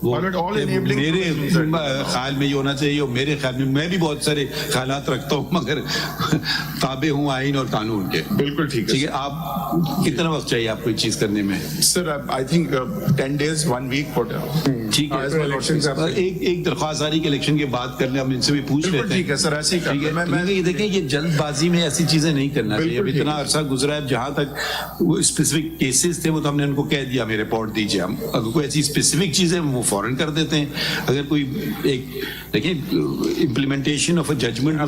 وہ میرے خیال میں یہ ہونا چاہیے، اور میرے خیال میں میں بھی بہت سارے خیالات رکھتا ہوں مگر تابع ہوں آئین اور قانون کے. بالکل ٹھیک ہے. آپ کتنا وقت چاہیے آپ کو یہ چیز کرنے میں؟ سر آئی تھنک 10 days 1 week. ٹھیک ہے، ایک درخواست آ رہی کہ الیکشن کے بعد کرنے، ہم ان سے بھی پوچھ لیتے ہیں. ٹھیک ہے سر، ایسے ہی یہ دیکھیں یہ جلد بازی میں ایسی چیزیں نہیں کرنا چاہیے. اب اتنا عرصہ گزرا ہے، جہاں تک وہ اسپیسیفک کیسز تھے وہ تو ہم نے ان کو کہہ دیا ہمیں رپورٹ دیجیے. ہم اگر کوئی ایسی اسپیسیفک چیزیں وہ فوراً کر دیتے ہیں. اگر کوئی ایک دیکھیں امپلیمنٹیشن آف اے ججمنٹ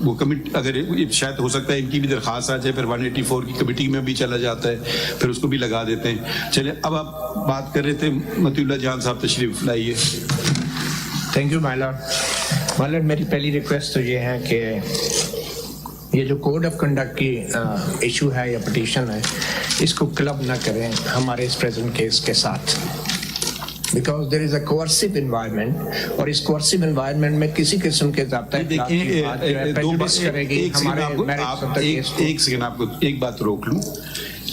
وہ کمیٹی، اگر شاید ہو سکتا ہے ان کی بھی درخواست آ جائے، پھر 184 کی کمیٹی میں بھی چلا جاتا ہے، پھر اس کو بھی لگا دیتے ہیں. چلے اب آپ بات کر رہے تھے، مطیع اللہ جان صاحب تشریف لائیے. Thank you my lord. میری پہلی ریکویسٹ تو یہ ہے کہ یہ جو کوڈ آف کنڈکٹ کی ایشو ہے یا پٹیشن ہے، اس کو کلب نہ کریں ہمارے اس پریزنٹ کیس کے ساتھ، because there is a کوئرسو environment, اور اس کوئرسو انوائرمنٹ میں کسی قسم کے ضابطہ ایک سیکنڈ آپ کو ایک بات روک لوں.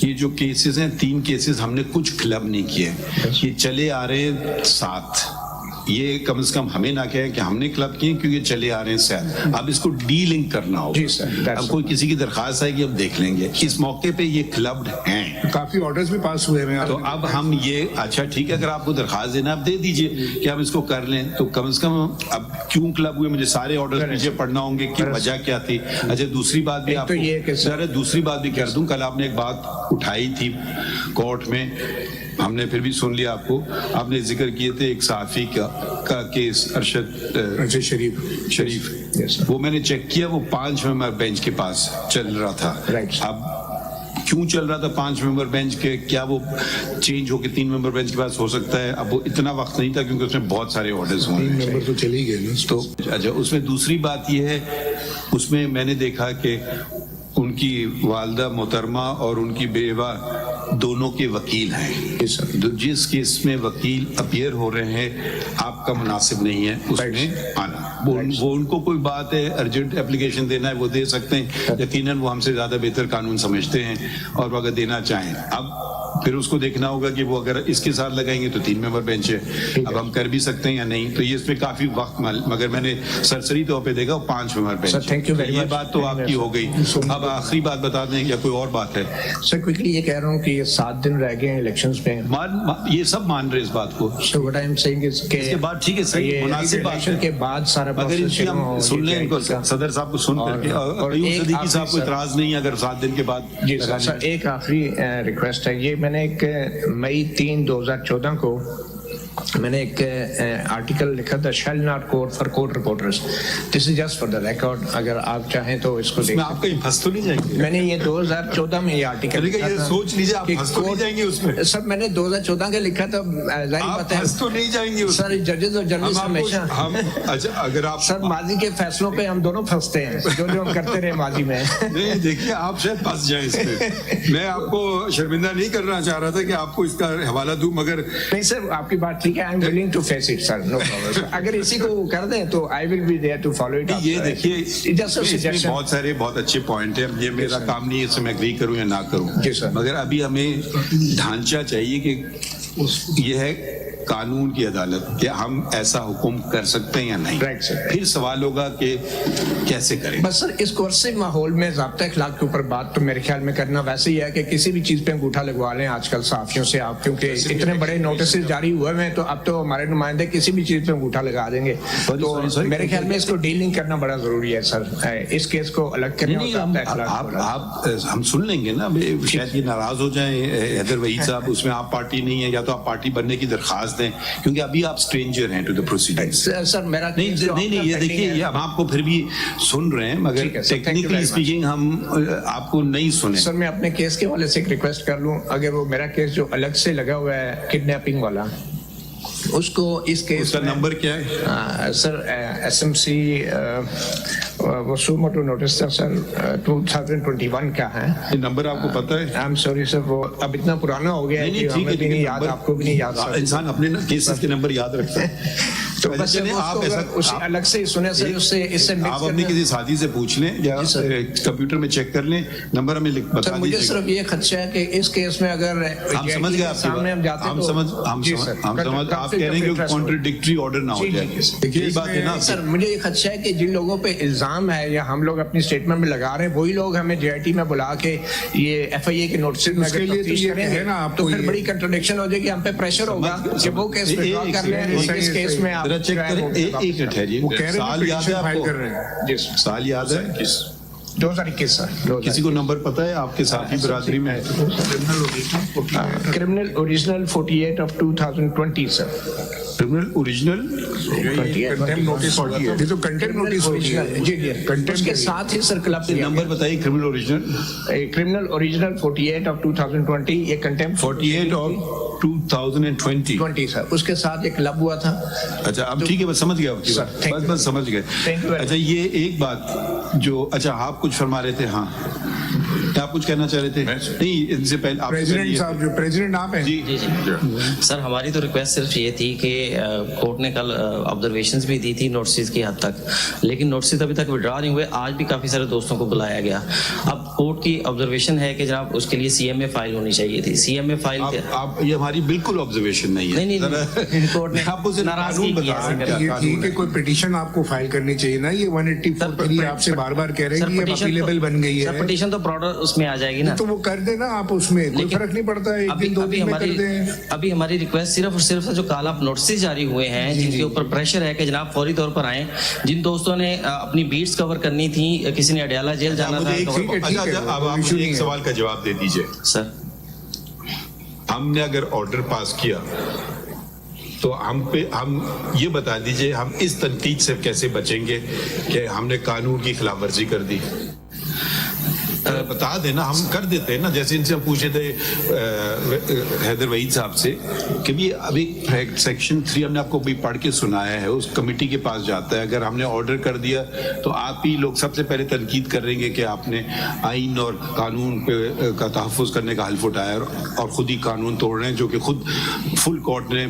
یہ جو کیسز ہیں 3 کیسز ہم نے کچھ کلب نہیں کیے، یہ چلے آ رہے ہیں 7. یہ کم از کم ہمیں نہ کہیں کہ ہم نے کلب کیے، کیونکہ چلے آ رہے ہیں 7. اب اس کو ڈی لنک کرنا ہوگا. اب کوئی کسی کی درخواست آئے گی، اب دیکھ لیں گے. اس موقع پہ یہ کلبڈ ہیں، کافی آرڈرز بھی پاس ہوئے ہیں. تو اب ہم یہ اچھا ٹھیک ہے، اگر آپ کو درخواست دینا آپ دے دیجئے کہ ہم اس کو کر لیں. تو کم از کم اب کیوں کلب ہوئے، مجھے سارے آرڈرز پیچھے پڑھنا ہوں گے کہ وجہ کیا تھی. اچھا دوسری بات بھی آپ دوسری بات بھی کر دوں. کل آپ نے ایک بات اٹھائی تھی کورٹ میں، ہم نے پھر بھی سن لیا. آپ نے ذکر کیے تھے ایک صحافی کا کیس، ارشد شریف. وہ میں نے چیک کیا، وہ 5 ممبر بینچ کے پاس چل رہا تھا. اب کیوں چل رہا تھا 5 ممبر بینچ کے؟ کیا وہ چینج ہو کے 3 ممبر بینچ کے پاس ہو سکتا ہے؟ اب وہ اتنا وقت نہیں تھا کیونکہ اس میں بہت سارے آرڈرز ہوئے. 3 ممبر تو چلے ہی گئے. تو اچھا اس میں دوسری بات یہ ہے، اس میں میں نے دیکھا کہ ان کی والدہ محترمہ اور ان کی بیوہ دونوں کے وکیل ہیں. جس کیس میں وکیل اپیئر ہو رہے ہیں، آپ کا مناسب نہیں ہے اس میں آنا. وہ ان کو کوئی بات ہے ارجنٹ اپلیکیشن دینا ہے وہ دے سکتے ہیں، یقیناً وہ ہم سے زیادہ بہتر قانون سمجھتے ہیں، اور وہ اگر دینا چاہیں اب پھر اس کو دیکھنا ہوگا کہ وہ اگر اس کے ساتھ لگائیں گے تو 3 ممبر بینچ ہے. اب ہم کر بھی سکتے ہیں یا نہیں، تو یہ اس میں کافی وقت، مگر میں نے سرسری طور پہ دیکھا 5 ممبر بینچ. یہ بات تو آپ کی ہو گئی. اب آخری بات بتا دیں یا کوئی اور بات ہے؟ سر کوئکلی یہ کہہ رہا ہوں کہ یہ 7 دن رہ گئے ہیں الیکشنز میں. یہ سب مان رہے اس بات کو. So what I'm saying is کہ اس کے بعد ٹھیک ہے، صحیح مناسب بات ہے. کے بعد سارا اگر ان کی ہم سن لیں ان کو، صدر صاحب کو سن کر کے، اور صدیقی صاحب کو اعتراض نہیں اگر 7 دن کے بعد. جی سر، ایک آخری ریکویسٹ ہے. یہ میں نے ایک مئی 3 2014 کو میں نے ایک آرٹیکل لکھا تھا، shall not code for court reporters. This is just for the record, اگر آپ چاہیں تو اس کو دیکھ. آپ کہیں پھنس تو نہیں جائیں گے؟ میں نے یہ 2014 میں یہ آرٹیکل لکھا تھا. سوچ لیجیے آپ پھنس تو نہیں جائیں گے اس میں. سر میں نے 2014 کا لکھا تھا، ظاہر بات ہے پھنس تو نہیں جائیں گے سر. ججز اور جرنلسٹ ہمیشہ اچھا اگر آپ سر ماضی کے فیصلوں پہ ہم دونوں پھنستے ہیں، جو ہم کرتے رہے ماضی میں. نہیں دیکھیے آپ شاید پھنس جائیں اس پہ. میں آپ کو شرمندہ نہیں کرنا چاہ رہا تھا کہ آپ کو اس کا حوالہ دوں، مگر نہیں سر آپ کی بات ٹھیک ہے. I am willing to face it sir, no problem. اگر اسی کو کر دیں تو I will be there to follow it. یہ دیکھیے بہت سارے بہت اچھے پوائنٹ ہیں. یہ میرا کام نہیں ہے اس سے میں ایگری کروں یا نہ کروں، مگر ابھی ہمیں ڈھانچہ چاہیے کہ یہ ہے قانون کی عدالت کہ ہم ایسا حکم کر سکتے ہیں یا نہیں. پھر سوال ہوگا کہ کیسے کریں. بس سر اس کورسی ماحول میں ضابطہ اخلاق کے اوپر بات تو میرے خیال میں کرنا ویسے ہی ہے کہ کسی بھی چیز پہ انگوٹھا لگوا لیں آج کل صحافیوں سے آپ، کیونکہ اتنے بڑے نوٹسز جاری ہوئے ہیں تو اب تو ہمارے نمائندے کسی بھی چیز پہ انگوٹھا لگا دیں گے. تو میرے خیال میں اس کو ڈیلنگ کرنا بڑا ضروری ہے سر. اس کیس کو الگ کرنا. آپ ہم سن لیں گے نا، شاید یہ ناراض ہو جائیں حیدر وحید صاحب، اس میں آپ پارٹی نہیں ہے، یا تو آپ پارٹی بننے کی درخواست دیں کیونکہ ابھی آپ اسٹرینجر ہیں ٹو دی پروسیڈنگز. سر میرا نہیں یہ دیکھیے یہ ہم آپ کو پھر بھی سن رہے ہیں، مگر ٹیکنیکلی اسپیکنگ ہم آپ کو نہیں سنیں. سر میں اپنے کیس کے والے سے ایک ریکویسٹ کر لوں، اگر وہ میرا کیس جو الگ سے لگا ہوا ہے کڈنیپنگ والا، اس کو اس کیس کا نمبر کیا ہے سر؟ ایس ایم سی وہ سوموٹو نوٹس تھا سر 2021 کا ہے. یہ نمبر آپ کو پتا ہے؟ آئی ایم سوری سر، وہ اب اتنا پرانا ہو گیا ہے کہ ہمیں بھی نہیں یاد، آپ کو بھی نہیں یاد. انسان اپنے کیسز کے نمبر یاد رکھتا ہے. تو بس چلیں آپ ایسا اسے الگ سے سنے سے اس سے آپ اپنے کسی ساتھی سے پوچھ لیں یا کمپیوٹر میں چیک کر لیں, نمبر ہمیں بتا مجھے دیجیے. صرف یہ خدشہ ہے کہ اس کیس میں اگر ہم سمجھ گئے آپ سامنے ہم جاتے ہم سمجھ آپ کہہ رہے ہیں کہ کانٹرڈکٹری آرڈر نہ ہو جائے. یہی بات ہے نا سر, مجھے یہ خدشہ ہے کہ جن لوگوں پہ الزام ہے یا ہم لوگ اپنی اسٹیٹمنٹ میں لگا رہے ہیں وہی لوگ ہمیں جے آئی ٹی میں بلا کے یہ ایف آئی اے کے نوٹسز میں تفتیش کریں گے تو پھر بڑی کنٹرڈکشن ہو جائے گی, ہم پہ پریشر ہوگا کہ وہ کیس وڈرا کر لیں, اس کیس میں آپ چیک کریں. ایک منٹ ہے جی, سال یاد ہے آپ کو؟ سال یاد ہے 2021 سر. کسی کو نمبر پتہ ہے آپ کے ساتھی برادری میں؟ Criminal original 48 of 2020 sir. Criminal original یہ تو کنٹینٹ نوٹس ہوگی. جی جی, اس کے ساتھ ہی سر کلب نمبر بتائیے. Criminal original criminal original 48 of 2020, یہ کنٹمپٹ 48 آف 2020 سر, اس کے ساتھ ایک کلب ہوا تھا. اچھا اب ٹھیک ہے, بس سمجھ گیا آپ کی بات, بس سمجھ گئے. اچھا یہ ایک بات جو, اچھا آپ کچھ فرما رہے تھے, ہاں کیا آپ کچھ کہنا چاہ رہے تھے؟ نہیں ان سے پہلے پریزیڈنٹ صاحب, جو پریزیڈنٹ آپ ہیں. جی جی سر, ہماری تو ریکویسٹ صرف یہ تھی کہ کورٹ نے کل آبزرویشنز بھی دی تھی نوٹسز کی حد تک, لیکن نوٹسز ابھی تک وڈرا نہیں ہوئے. آج بھی کافی سارے دوستوں کو بلایا گیا. اب کورٹ کی آبزرویشن ہے کہ جناب اس کے لیے سی ایم اے فائل ہونی چاہیے تھی. سی ایم اے فائل یہ ہماری بالکل آبزرویشن نہیں ہے. نہیں کورٹ نے ناراضگی کی یہ کہ کوئی پٹیشن آپ کو فائل کرنی چاہیے نا. یہ 184 آپ سے بار بار کہہ رہے ہیں کہ یہ اپیلیبل بن گئی ہے. پٹیشن تو پراڈر اس میں آ جائے گی نا, تو وہ کر دیں نا آپ, اس میں کوئی فرق نہیں پڑتا ہے. ابھی ہماری ریکویسٹ صرف اور صرف جو کال آپ نوٹسز جاری ہوئے ہیں جن کے اوپر پریشر ہے کہ جناب فوری طور پر آئیں. جن دوستوں نے اپنی بیٹس کور کرنی تھی, کسی نے اڈیالہ جیل جانا تھا. اب آپ مجھے ایک سوال کا جواب دے دیجیے سر. ہم نے اگر آرڈر پاس کیا تو ہم یہ بتا دیجئے ہم اس تنقید سے کیسے بچیں گے کہ ہم نے قانون کی خلاف ورزی کر دی؟ بتا دینا, ہم کر دیتے ہیں نا. جیسے ان سے ہم پوچھے تھے حیدر وحید صاحب سے کہ بھی ابھی سیکشن 3 ہم نے آپ کو بھی پڑھ کے سنایا ہے, اس کمیٹی کے پاس جاتا ہے. اگر ہم نے آرڈر کر دیا تو آپ ہی لوگ سب سے پہلے تنقید کریں گے کہ آپ نے آئین اور قانون کا تحفظ کرنے کا حلف اٹھایا اور خود ہی قانون توڑ رہے ہیں, جو کہ خود فل کورٹ نے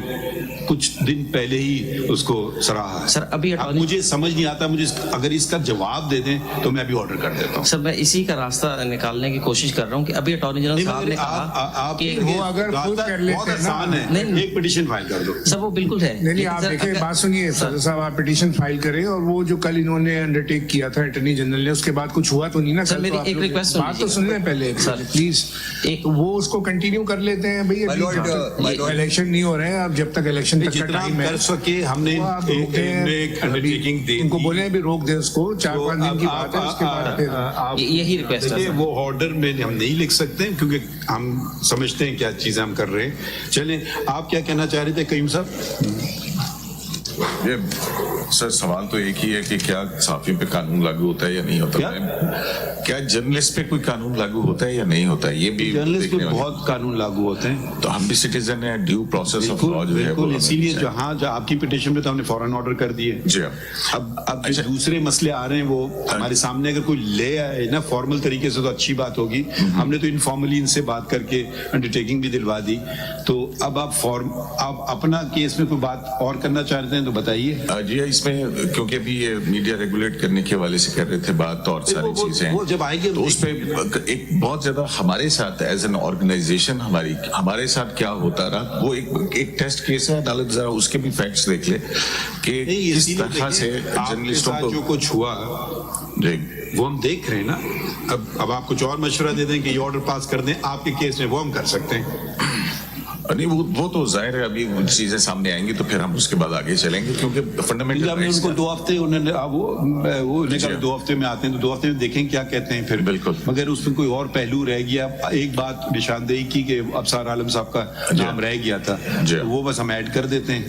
کچھ دن پہلے ہی اس کو سراہا. سر ابھی مجھے سمجھ نہیں آتا, مجھے اگر اس کا جواب دے دیں تو میں ابھی آرڈر کر دیتا ہوں. سر میں اسی کا راستہ نکالنے کی کوشش کر رہا ہوں کہ ابھی اٹارنی جنرل صاحب نے کہا کہ وہ اگر خود کر لیتے ہیں ایک پٹیشن فائل کر دو. سر وہ بالکل ہے. نہیں آپ دیکھیں, بات سنیے فضل صاحب, آپ پٹیشن فائل کریں. اور وہ جو کل انہوں نے انڈرٹیک کیا تھا اٹارنی جنرل نے, اس کے بعد کچھ ہوا تو نہیں نا؟ سر میری ایک ریکویسٹ بات تو سن لیں پہلے پلیز. وہ اس کو کنٹینیو کر لیتے ہیں بھائی, الیکشن نہیں ہو رہے ہیں اب, جب تک الیکشن تک کا ٹائم ہے کر سکے ہم نے ان کو بولے ابھی روک دیں اس کو, 4-5 دن کی بات ہے, اس کے بعد یہی ریکویسٹ ہے. وہ آرڈر میں ہم نہیں لکھ سکتے کیونکہ ہم سمجھتے ہیں کیا چیزیں ہم کر رہے ہیں. چلیں, آپ کیا کہنا چاہ رہے تھے قیوم صاحب؟ سر سوال تو ایک ہی ہے کہ کیا صحافیوں پہ قانون لاگو ہوتا ہے یا نہیں ہوتا ہے؟ کیا جرنلسٹ پہ کوئی قانون لاگو ہوتا ہے یا نہیں ہوتا ہے؟ یہ بھی جرنلسٹ پہ بہت قانون لاگو ہوتے ہیں. تو ہم بھی سٹیزن ہیں, ڈیو پروسیس آف لا جو ہے وہ, اسی لیے جہاں آپ کی پٹیشن پہ تو ہم نے فوراً آرڈر کر دیے. جی اب جو دوسرے مسئلے آ رہے ہیں وہ ہمارے سامنے اگر کوئی لے آئے نا فارمل طریقے سے تو اچھی بات ہوگی. ہم نے تو انفارملی ان سے بات کر کے انڈرٹیکنگ بھی دلوا دی. تو اب آپ اپنا کیس میں کوئی بات اور کرنا چاہتے ہیں تو بتائیے. جی اس میں کیونکہ ابھی یہ میڈیا ریگولیٹ کرنے کے حوالے سے کر رہے تھے بات, اور ساری چیزیں وہ جب آئے گے تو اس پہ ایک بہت زیادہ ہمارے ساتھ ایز این آرگنائزیشن ہمارے ساتھ کیا ہوتا رہا, وہ ایک ٹیسٹ کیس ہے. عدالت ذرا اس کے بھی فیکٹس دیکھ لے کہ کس طرح سے جرنلسٹوں کو جو کچھ ہوا وہ ہم دیکھ رہے ہیں نا. اب آپ کچھ اور مشورہ دے دیں کہ یہ آرڈر پاس کر دیں آپ کے کیس میں, وہ ہم کر سکتے ہیں. نہیں وہ تو ظاہر ہے, ابھی چیزیں سامنے آئیں گی تو پھر ہم اس کے بعد آگے چلیں گے, کیونکہ فنڈامنٹل ہم نے ان کو 2 ہفتے انہوں نے وہ 2 ہفتے میں آتے ہیں تو 2 ہفتے میں دیکھیں کیا کہتے ہیں پھر. بالکل, مگر اس میں کوئی اور پہلو رہ گیا. ایک بات نشاندہی کی کہ ابصار عالم صاحب کا نام رہ گیا تھا, وہ بس ہم ایڈ کر دیتے ہیں.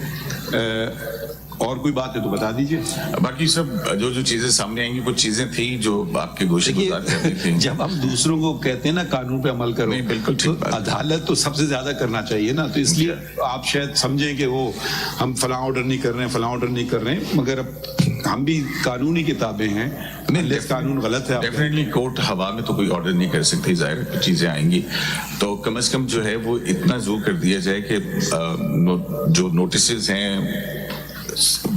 اور کوئی بات ہے تو بتا دیجئے. باقی سب جو چیزیں سامنے آئیں گی کچھ چیزیں تھیں جو آپ کے گوشے گزار کرنی تھیں. جب ہم دوسروں کو کہتے ہیں نا قانون پہ عمل کرو, بالکل عدالت تو سب سے زیادہ کرنا چاہیے نا. تو اس لیے آپ شاید سمجھیں کہ وہ ہم فلاں آرڈر نہیں کر رہے ہیں, فلاں آرڈر نہیں کر رہے ہیں, مگر اب ہم بھی قانونی کتابیں ہیں. قانون غلط ہے ڈیفینیٹلی کورٹ ہوا میں تو کوئی آرڈر نہیں کر سکتی, ظاہر کچھ چیزیں آئیں گی تو کم از کم جو ہے وہ اتنا زور کر دیا جائے کہ جو نوٹسز ہیں